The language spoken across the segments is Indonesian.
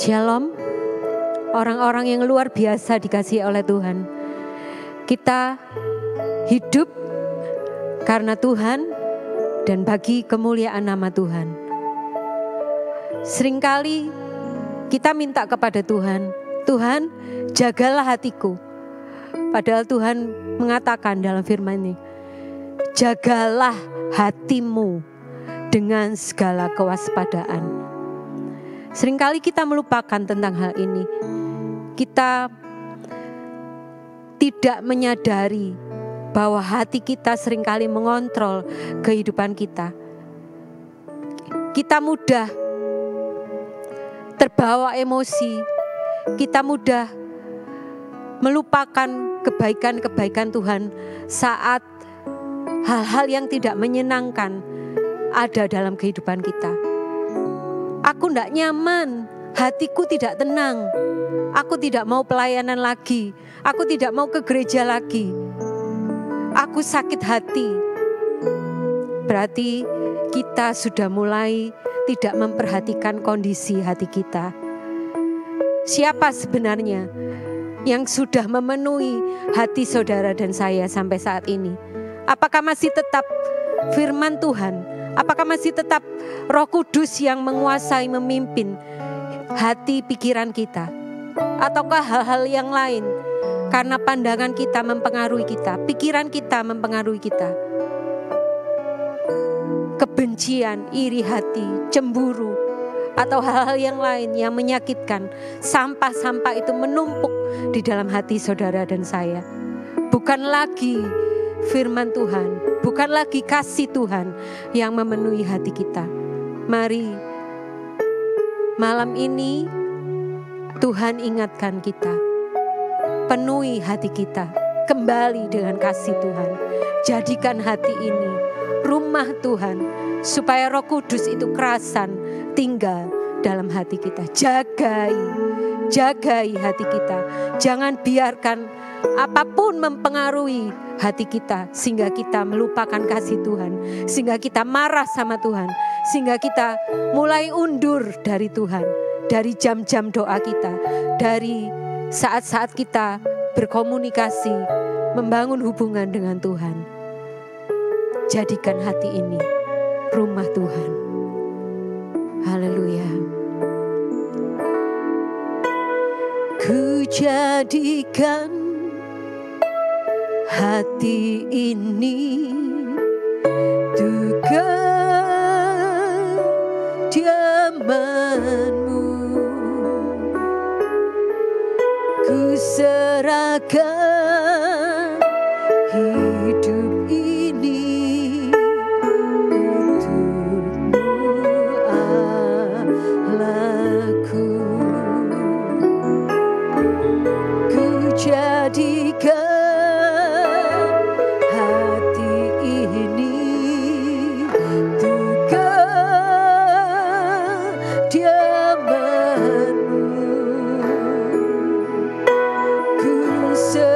Shalom, orang-orang yang luar biasa dikasihi oleh Tuhan. Kita hidup karena Tuhan dan bagi kemuliaan nama Tuhan. Seringkali kita minta kepada Tuhan, Tuhan jagalah hatiku. Padahal Tuhan mengatakan dalam firman-Nya, jagalah hatimu dengan segala kewaspadaan. Seringkali kita melupakan tentang hal ini. Kita tidak menyadari bahwa hati kita seringkali mengontrol kehidupan kita. Kita mudah terbawa emosi. Kita mudah melupakan kebaikan-kebaikan Tuhan saat hal-hal yang tidak menyenangkan ada dalam kehidupan kita. Aku tidak nyaman, hatiku tidak tenang. Aku tidak mau pelayanan lagi. Aku tidak mau ke gereja lagi. Aku sakit hati. Berarti kita sudah mulai tidak memperhatikan kondisi hati kita. Siapa sebenarnya yang sudah memenuhi hati saudara dan saya sampai saat ini? Apakah masih tetap firman Tuhan? Apakah masih tetap Roh Kudus yang menguasai, memimpin hati pikiran kita? Ataukah hal-hal yang lain? Karena pandangan kita mempengaruhi kita, pikiran kita mempengaruhi kita. Kebencian, iri hati, cemburu, atau hal-hal yang lain yang menyakitkan. Sampah-sampah itu menumpuk di dalam hati saudara dan saya. Bukan lagi firman Tuhan, bukan lagi kasih Tuhan yang memenuhi hati kita. Mari malam ini Tuhan ingatkan kita, penuhi hati kita kembali dengan kasih Tuhan. Jadikan hati ini rumah Tuhan, supaya Roh Kudus itu kerasan tinggal dalam hati kita. Jagai hati kita. Jangan biarkan apapun mempengaruhi hati kita sehingga kita melupakan kasih Tuhan, sehingga kita marah sama Tuhan, sehingga kita mulai undur dari Tuhan, dari jam-jam doa kita, dari saat-saat kita berkomunikasi, membangun hubungan dengan Tuhan. Jadikan hati ini rumah Tuhan. Haleluya. Ku jadikan hati ini untuk kediaman-Mu. Ku serahkan hidup ini untuk-Mu, Allahku. Ku jadikan so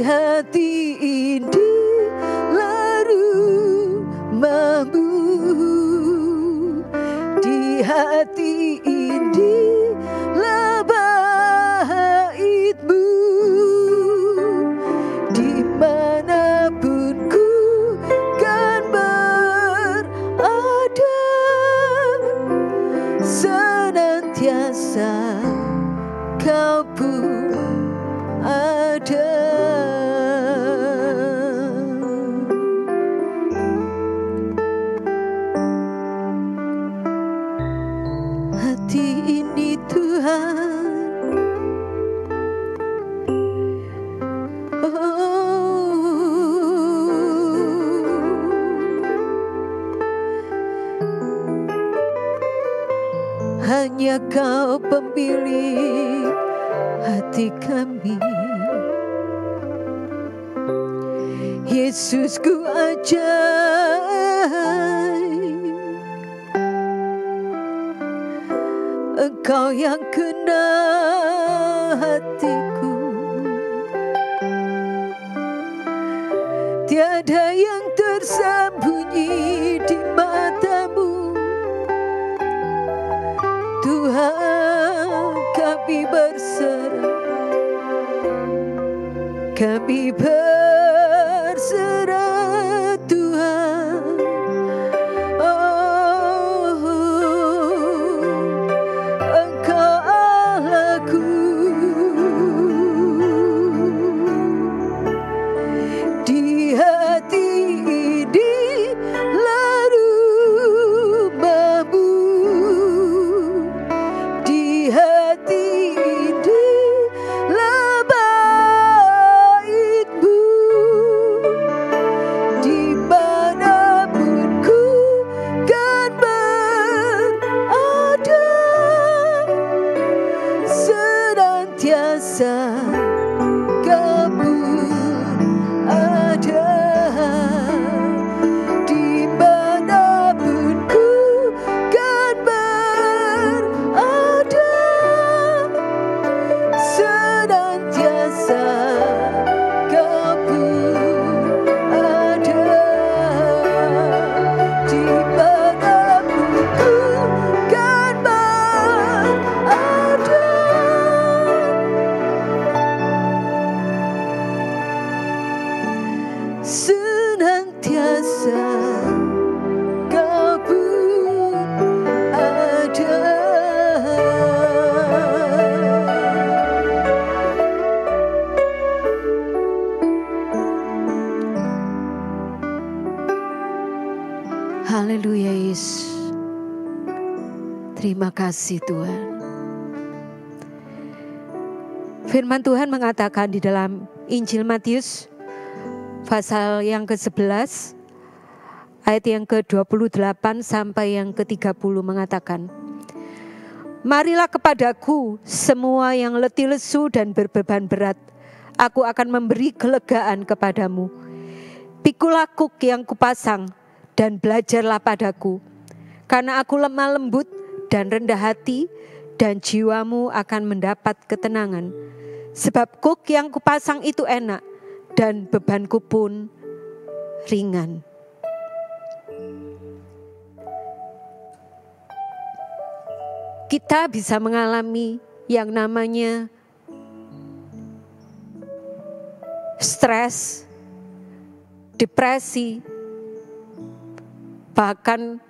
hati ini lalu mampu, di hati ini baitmu, dimanapun ku kan berada, senantiasa kau pun ada. Hati ini Tuhan, hanya kau pemilik hati kami. Yesus ku ajaib, Engkau yang kenal hatiku. Tiada yang tersembunyi di matamu, Tuhan. Kami berserah, kami berserah Tuhan. Oh, Engkau Allahku, di hati ini lalu mampu, di hati ini baitmu, dimanapun ku kan berada, senantiasa kau pun ada, dimanapun ku kan berada, senantiasa kau pun ada, dimanapun ku kan berada. Senantiasa kau pun ada. Haleluya Yesus. Terima kasih Tuhan. Firman Tuhan mengatakan di dalam Injil Matius pasal yang ke-11 ayat yang ke-28 sampai yang ke-30 mengatakan, marilah kepadaku semua yang letih lesu dan berbeban berat, aku akan memberi kelegaan kepadamu. Pikulah kuk yang kupasang dan belajarlah padaku, karena aku lemah lembut dan rendah hati, dan jiwamu akan mendapat ketenangan. Sebab kuk yang kupasang itu enak, dan bebanku pun ringan. Kita bisa mengalami yang namanya stres, depresi, bahkan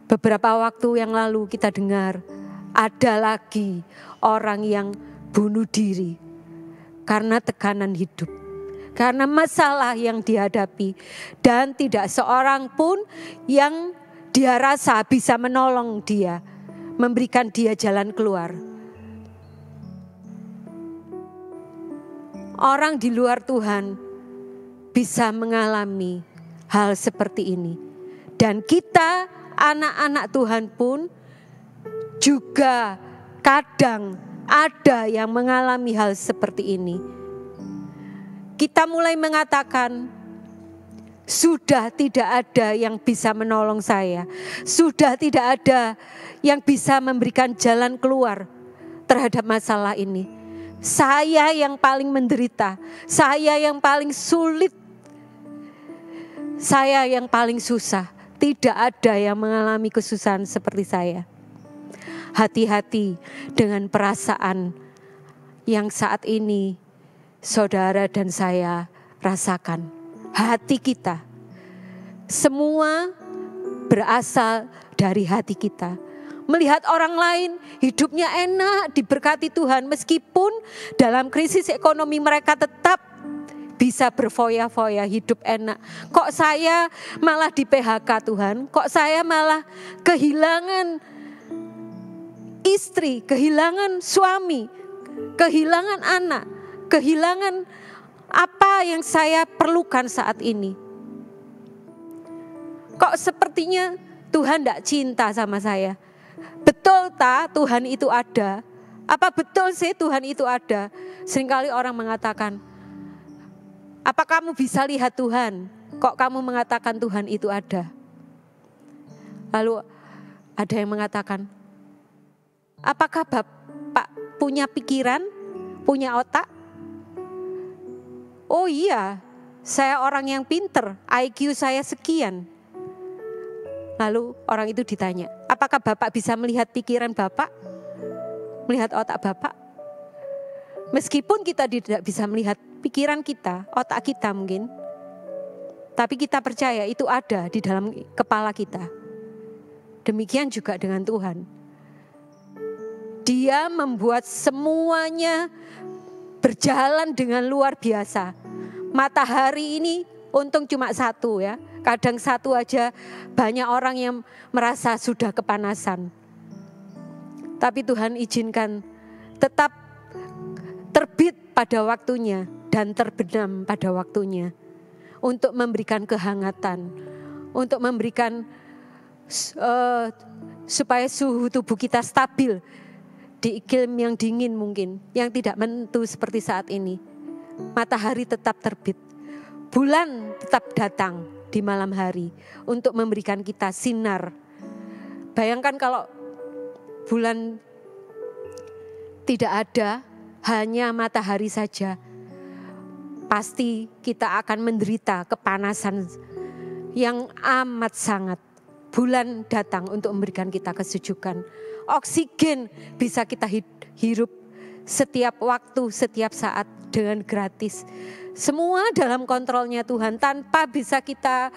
beberapa waktu yang lalu kita dengar ada lagi orang yang bunuh diri karena tekanan hidup, karena masalah yang dihadapi, dan tidak seorang pun yang dia rasa bisa menolong dia, memberikan dia jalan keluar. Orang di luar Tuhan bisa mengalami hal seperti ini, dan kita anak-anak Tuhan pun juga kadang ada yang mengalami hal seperti ini. Kita mulai mengatakan, sudah tidak ada yang bisa menolong saya, sudah tidak ada yang bisa memberikan jalan keluar terhadap masalah ini. Saya yang paling menderita, saya yang paling sulit, saya yang paling susah. Tidak ada yang mengalami kesusahan seperti saya. Hati-hati dengan perasaan yang saat ini saudara dan saya rasakan. Hati kita, semua berasal dari hati kita. Melihat orang lain hidupnya enak, diberkati Tuhan, meskipun dalam krisis ekonomi mereka tetap bisa berfoya-foya, hidup enak. Kok saya malah di PHK Tuhan? Kok saya malah kehilangan istri, kehilangan suami, kehilangan anak, kehilangan apa yang saya perlukan saat ini? Kok sepertinya Tuhan tidak cinta sama saya? Betul tak Tuhan itu ada? Apa betul sih Tuhan itu ada? Seringkali orang mengatakan, apa kamu bisa lihat Tuhan? Kok kamu mengatakan Tuhan itu ada? Lalu ada yang mengatakan, apakah Bapak punya pikiran, punya otak? Oh iya, saya orang yang pinter, IQ saya sekian. Lalu orang itu ditanya, apakah Bapak bisa melihat pikiran Bapak? Melihat otak Bapak? Meskipun kita tidak bisa melihat pikiran kita, otak kita mungkin, tapi kita percaya itu ada di dalam kepala kita. Demikian juga dengan Tuhan. Dia membuat semuanya berjalan dengan luar biasa. Matahari ini untung cuma satu ya. Kadang satu aja banyak orang yang merasa sudah kepanasan. Tapi Tuhan izinkan tetap terbit pada waktunya dan terbenam pada waktunya. Untuk memberikan kehangatan. Untuk memberikan supaya suhu tubuh kita stabil di iklim yang dingin mungkin. Yang tidak menentu seperti saat ini. Matahari tetap terbit. Bulan tetap datang di malam hari untuk memberikan kita sinar. Bayangkan kalau bulan tidak ada, hanya matahari saja. Pasti kita akan menderita kepanasan yang amat sangat. Bulan datang untuk memberikan kita kesejukan. Oksigen bisa kita hirup setiap waktu, setiap saat dengan gratis. Semua dalam kontrolnya Tuhan, tanpa bisa kita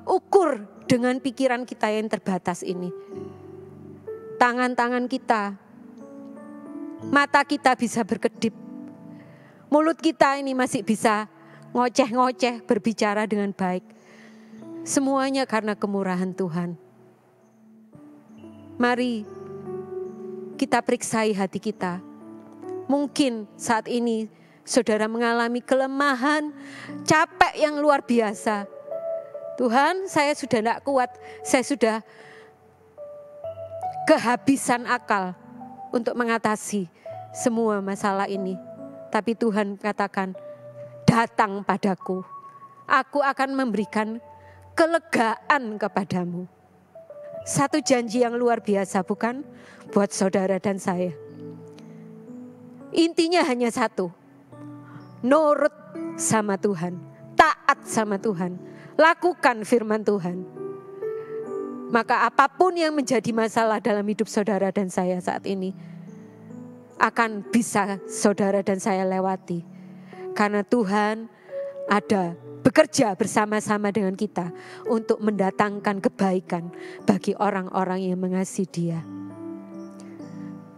ukur dengan pikiran kita yang terbatas ini. Tangan-tangan kita, mata kita bisa berkedip. Mulut kita ini masih bisa ngoceh-ngoceh, berbicara dengan baik. Semuanya karena kemurahan Tuhan. Mari kita periksai hati kita. Mungkin saat ini saudara mengalami kelemahan, capek yang luar biasa. Tuhan, saya sudah tidak kuat, saya sudah kehabisan akal untuk mengatasi semua masalah ini. Tapi Tuhan katakan, datang padaku, aku akan memberikan kelegaan kepadamu. Satu janji yang luar biasa bukan buat saudara dan saya. Intinya hanya satu, nurut sama Tuhan, taat sama Tuhan, lakukan firman Tuhan. Maka apapun yang menjadi masalah dalam hidup saudara dan saya saat ini, akan bisa saudara dan saya lewati. Karena Tuhan ada bekerja bersama-sama dengan kita untuk mendatangkan kebaikan bagi orang-orang yang mengasihi Dia.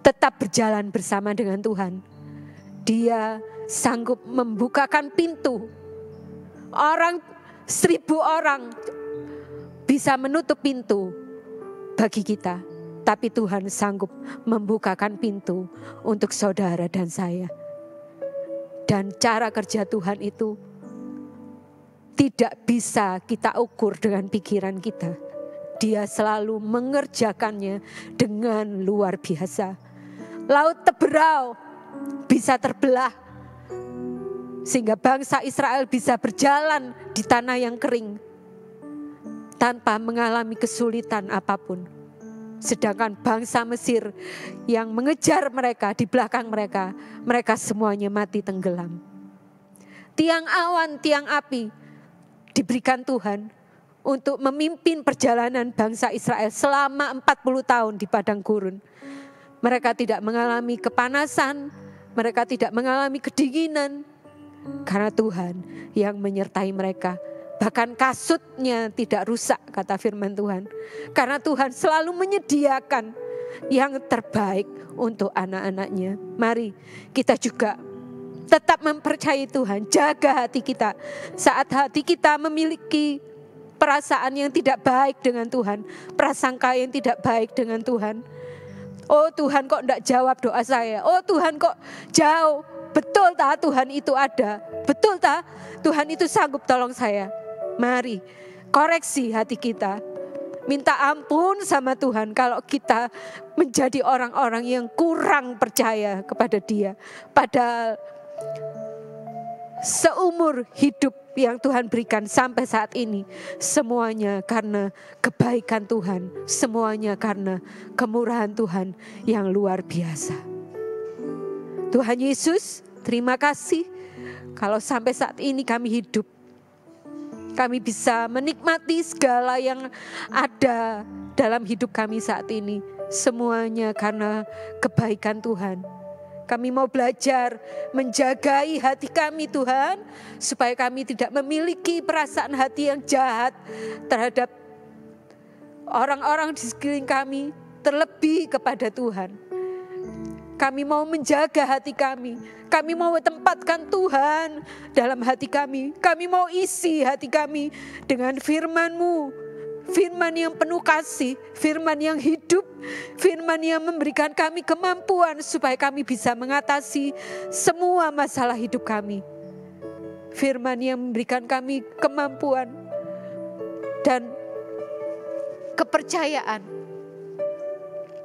Tetap berjalan bersama dengan Tuhan. Dia sanggup membukakan pintu. 1.000 orang bisa menutup pintu bagi kita. Tapi Tuhan sanggup membukakan pintu untuk saudara dan saya. Dan cara kerja Tuhan itu tidak bisa kita ukur dengan pikiran kita. Dia selalu mengerjakannya dengan luar biasa. Laut Teberau bisa terbelah sehingga bangsa Israel bisa berjalan di tanah yang kering tanpa mengalami kesulitan apapun. Sedangkan bangsa Mesir yang mengejar mereka di belakang mereka, mereka semuanya mati tenggelam. Tiang awan, tiang api diberikan Tuhan untuk memimpin perjalanan bangsa Israel selama 40 tahun di padang gurun. Mereka tidak mengalami kepanasan, mereka tidak mengalami kedinginan, karena Tuhan yang menyertai mereka. Bahkan kasutnya tidak rusak, kata firman Tuhan. Karena Tuhan selalu menyediakan yang terbaik untuk anak-anaknya. Mari kita juga tetap mempercayai Tuhan. Jaga hati kita. Saat hati kita memiliki perasaan yang tidak baik dengan Tuhan, prasangka yang tidak baik dengan Tuhan. Oh Tuhan kok tidak jawab doa saya. Oh Tuhan kok jauh. Betul tak Tuhan itu ada? Betul tak Tuhan itu sanggup tolong saya? Mari koreksi hati kita. Minta ampun sama Tuhan kalau kita menjadi orang-orang yang kurang percaya kepada Dia. Padahal seumur hidup yang Tuhan berikan sampai saat ini, semuanya karena kebaikan Tuhan, semuanya karena kemurahan Tuhan yang luar biasa. Tuhan Yesus, terima kasih kalau sampai saat ini kami hidup. Kami bisa menikmati segala yang ada dalam hidup kami saat ini. Semuanya karena kebaikan Tuhan. Kami mau belajar menjagai hati kami Tuhan. Supaya kami tidak memiliki perasaan hati yang jahat terhadap orang-orang di sekeliling kami. Terlebih kepada Tuhan. Kami mau menjaga hati kami. Kami mau tempatkan Tuhan dalam hati kami. Kami mau isi hati kami dengan firman-Mu. Firman yang penuh kasih. Firman yang hidup. Firman yang memberikan kami kemampuan supaya kami bisa mengatasi semua masalah hidup kami. Firman yang memberikan kami kemampuan dan kepercayaan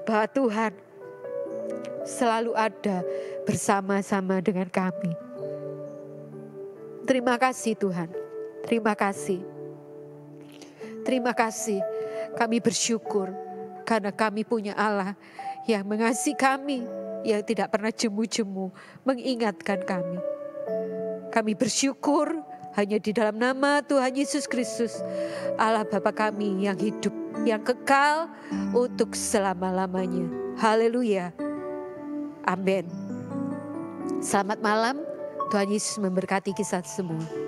bahwa Tuhan selalu ada bersama-sama dengan kami. Terima kasih Tuhan. Terima kasih. Terima kasih. Kami bersyukur karena kami punya Allah yang mengasihi kami, yang tidak pernah jemu-jemu mengingatkan kami. Kami bersyukur hanya di dalam nama Tuhan Yesus Kristus, Allah Bapa kami yang hidup, yang kekal untuk selama-lamanya. Haleluya. Amin. Selamat malam, Tuhan Yesus memberkati kita semua.